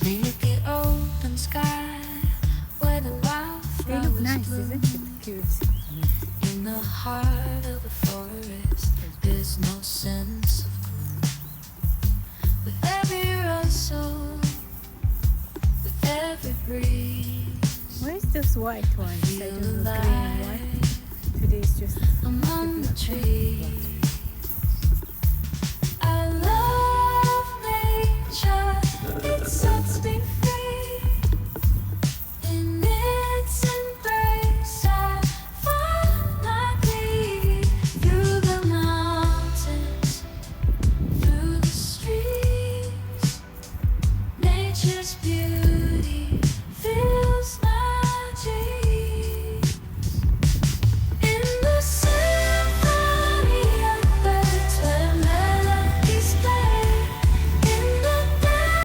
Make it open sky where the They look wildflowers nice, bloom. isn't it? Cute. In the heart of the forest, there's no sense of gloom. With every rustle, with every breeze, Where's those white ones? I feel don't know, green and alive white. Today is just among the trees. I love nature, it sets me free. In its embrace, I find my peace. Through the mountains, through the streets, nature's beauty.